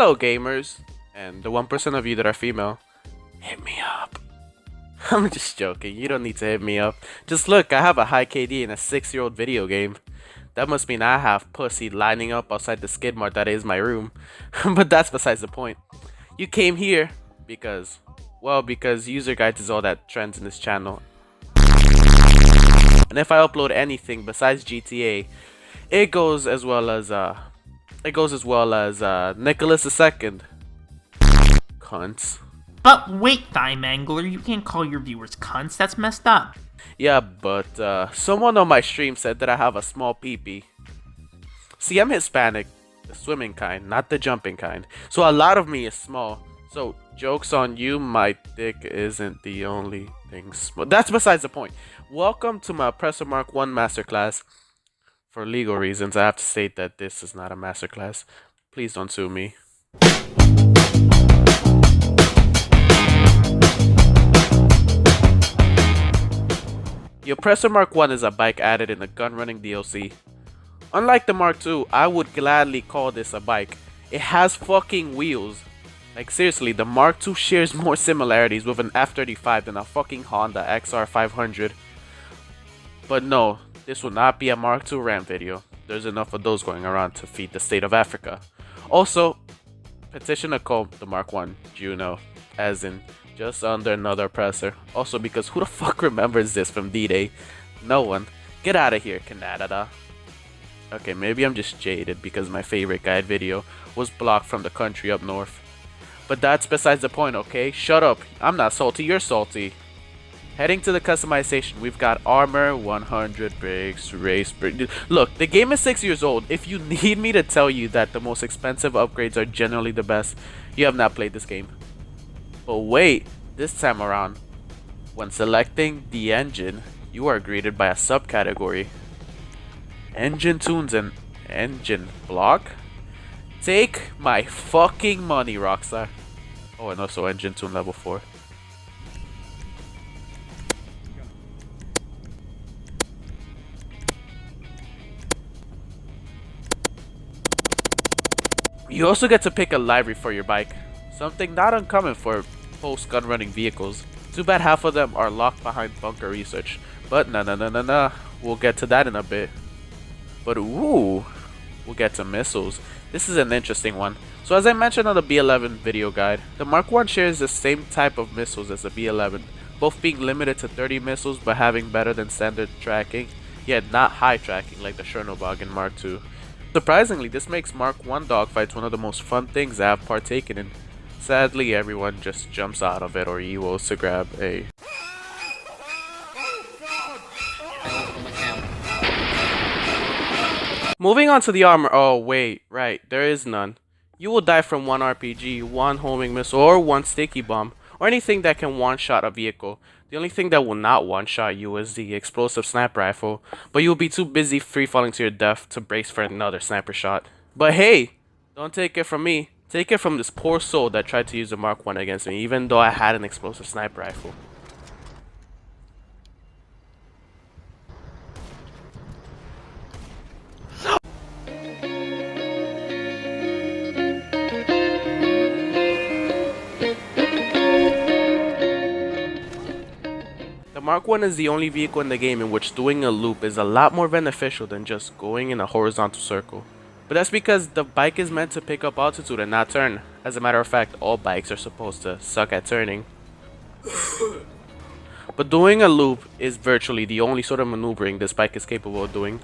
Hello gamers, and the 1% of you that are female, hit me up. I'm just joking, you don't need to hit me up. Just look, I have a high KD in a 6-year-old video game. That must mean I have pussy lining up outside the skid mark that is my room. But that's besides the point. You came here because, well, because user guides is all that trends in this channel. And if I upload anything besides GTA, it goes as well as Nicholas II. Cunts. But wait, ThighMangler, you can't call your viewers cunts, that's messed up. Yeah, but someone on my stream said that I have a small peepee. See, I'm Hispanic, the swimming kind, not the jumping kind. So a lot of me is small. So joke's on you, my dick isn't the only thing small. That's besides the point. Welcome to my Oppressor MK1 masterclass. For legal reasons, I have to state that this is not a masterclass. Please don't sue me. The Oppressor MK1 is a bike added in the GUNRUNNING DLC. Unlike the Mark II, I would gladly call this a bike. It has fucking wheels. Like seriously, the Mark II shares more similarities with an F35 than a fucking Honda XR500. But no, this will not be a Mark II rant video. There's enough of those going around to feed the state of Africa. Also, petition to call the Mark I Juno, as in just under another oppressor. Also because who the fuck remembers this from D-Day? No one. Get out of here, Canada. Okay, maybe I'm just jaded because my favorite guide video was blocked from the country up north. But that's besides the point, okay? Shut up. I'm not salty, you're salty. Heading to the customization, we've got armor, 100 brakes, race brake. Look, the game is 6 years old. If you need me to tell you that the most expensive upgrades are generally the best, you have not played this game. But wait, this time around, when selecting the engine, you are greeted by a subcategory. Engine tunes and engine block? Take my fucking money, Rockstar. Oh, and also engine tune level 4. You also get to pick a livery for your bike, something not uncommon for post-gun running vehicles. Too bad half of them are locked behind bunker research, but nah, we'll get to that in a bit. But ooh, we'll get to missiles. This is an interesting one. So as I mentioned on the B11 video guide, the Mark I shares the same type of missiles as the B11, both being limited to 30 missiles but having better than standard tracking, yet not high tracking like the Chernobog in Mark II. Surprisingly, this makes Mark I dogfights one of the most fun things I have partaken in. Sadly, everyone just jumps out of it or evils to grab a... Moving on to the armor. Oh wait, right, there is none. You will die from one RPG, one homing missile, or one sticky bomb, or anything that can one-shot a vehicle. The only thing that will not one-shot you is the explosive sniper rifle, but you'll be too busy free-falling to your death to brace for another sniper shot. But hey, don't take it from me. Take it from this poor soul that tried to use the Mark I against me, even though I had an explosive sniper rifle. The Mark I is the only vehicle in the game in which doing a loop is a lot more beneficial than just going in a horizontal circle. But that's because the bike is meant to pick up altitude and not turn. As a matter of fact, all bikes are supposed to suck at turning. But doing a loop is virtually the only sort of maneuvering this bike is capable of doing.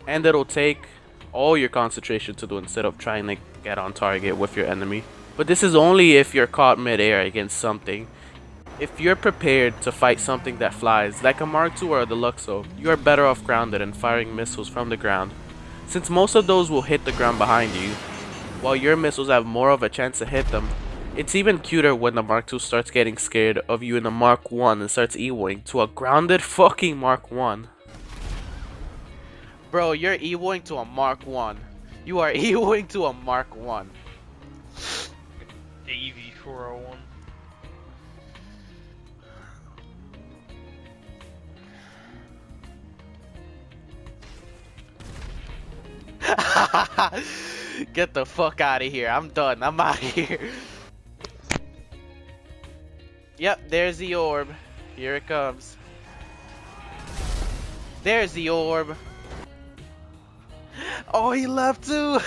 And it'll take all your concentration to do instead of trying to get on target with your enemy. But this is only if you're caught mid-air against something. If you're prepared to fight something that flies, like a Mark II or a Deluxo, you are better off grounded and firing missiles from the ground, since most of those will hit the ground behind you, while your missiles have more of a chance to hit them. It's even cuter when the Mark II starts getting scared of you in the Mark I and starts evoing to a grounded fucking Mark I. Bro, you're evoing to a Mark I. You are evoing to a Mark I. The EV401. Get the fuck out of here. I'm done. I'm out of here. Yep, there's the orb. Here it comes. There's the orb. Oh, he left too.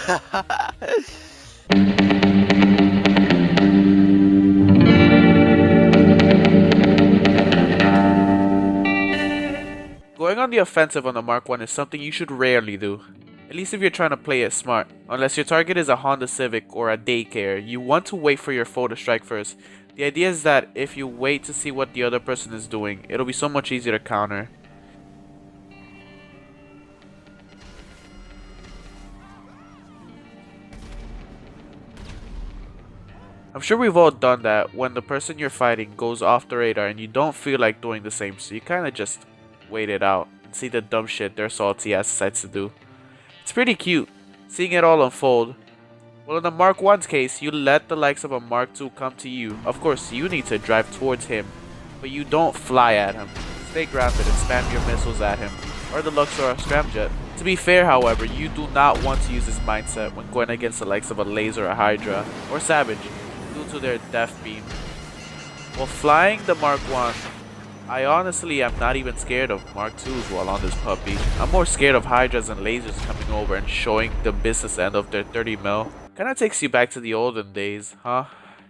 Going on the offensive on the Mark 1 is something you should rarely do. At least if you're trying to play it smart. Unless your target is a Honda Civic or a daycare, you want to wait for your foe to strike first. The idea is that if you wait to see what the other person is doing, it'll be so much easier to counter. I'm sure we've all done that when the person you're fighting goes off the radar and you don't feel like doing the same, so you kinda just wait it out and see the dumb shit their salty ass decides to do. It's pretty cute, seeing it all unfold. Well, in the Mark 1's case, you let the likes of a Mark 2 come to you. Of course, you need to drive towards him, but you don't fly at him. Stay grounded and spam your missiles at him, or the Luxor scramjet. To be fair, however, you do not want to use this mindset when going against the likes of a Laser, a Hydra, or Savage, due to their death beam. While flying the Mark 1, I honestly am not even scared of Mark 2s while on this puppy. I'm more scared of Hydras and Lasers coming over and showing the business end of their 30 mil. Kinda takes you back to the olden days, huh?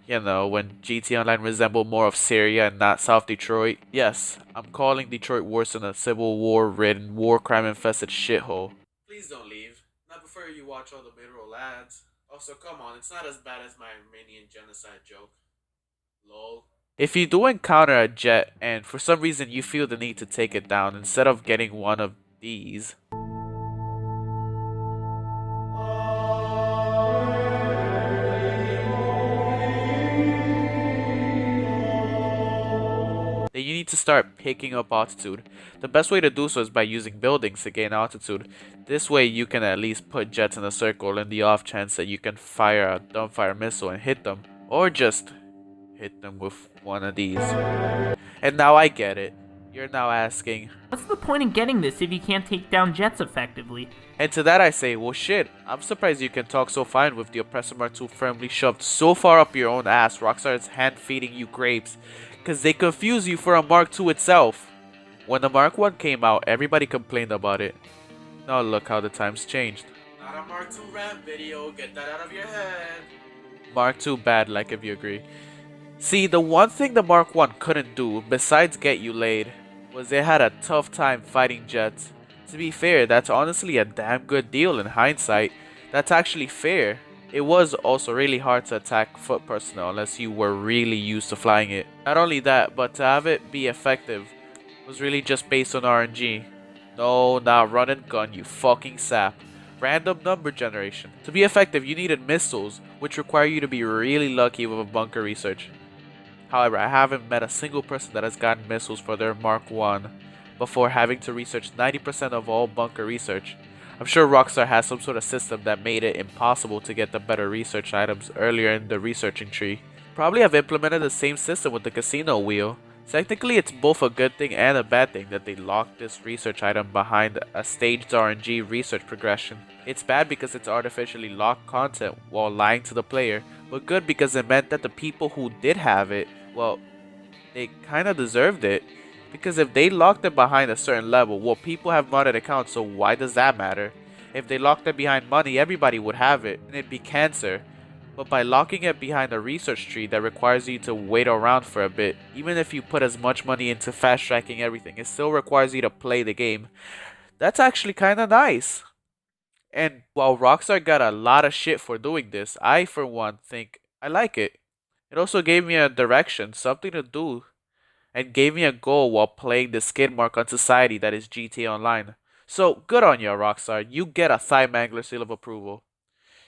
You know, when GT Online resembled more of Syria and not South Detroit. Yes, I'm calling Detroit worse than a Civil War-ridden, war crime-infested shithole. Please don't leave. Not before you watch all the mid-roll ads. Also, come on, it's not as bad as my Armenian genocide joke. Lol. If you do encounter a jet and for some reason you feel the need to take it down instead of getting one of these, then you need to start picking up altitude. The best way to do so is by using buildings to gain altitude. This way you can at least put jets in a circle in the off chance that you can fire a dumbfire missile and hit them. Or just hit them with one of these. And now I get it. You're now asking, What's the point in getting this if you can't take down jets effectively? And to that I say, well shit, I'm surprised you can talk so fine with the Oppressor Mark II firmly shoved so far up your own ass. Rockstar is hand feeding you grapes, cause they confuse you for a Mark II itself. When the Mark I came out, everybody complained about it. Now look how the times changed. Not a Mark II rant video, get that out of your head. Mark II bad, like if you agree. See, the one thing the Mark I couldn't do, besides get you laid, was it had a tough time fighting jets. To be fair, that's honestly a damn good deal in hindsight. That's actually fair. It was also really hard to attack foot personnel unless you were really used to flying it. Not only that, but to have it be effective was really just based on RNG. No, not run and gun, you fucking sap. Random number generation. To be effective, you needed missiles, which require you to be really lucky with a bunker research. However, I haven't met a single person that has gotten missiles for their Mark I before having to research 90% of all bunker research. I'm sure Rockstar has some sort of system that made it impossible to get the better research items earlier in the researching tree. Probably have implemented the same system with the casino wheel. Technically, it's both a good thing and a bad thing that they locked this research item behind a staged RNG research progression. It's bad because it's artificially locked content while lying to the player, but good because it meant that the people who did have it, well, they kinda deserved it. Because if they locked it behind a certain level, well, people have modded accounts, so why does that matter? If they locked it behind money, everybody would have it, and it'd be cancer. But by locking it behind a research tree that requires you to wait around for a bit, even if you put as much money into fast tracking everything, it still requires you to play the game. That's actually kinda nice. And while Rockstar got a lot of shit for doing this, I for one think I like it. It also gave me a direction, something to do, and gave me a goal while playing the skid mark on society that is GTA Online. So, good on you, Rockstar. You get a ThighMangler seal of approval.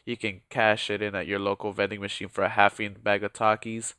You can cash it in at your local vending machine for a half-eaten bag of Takis.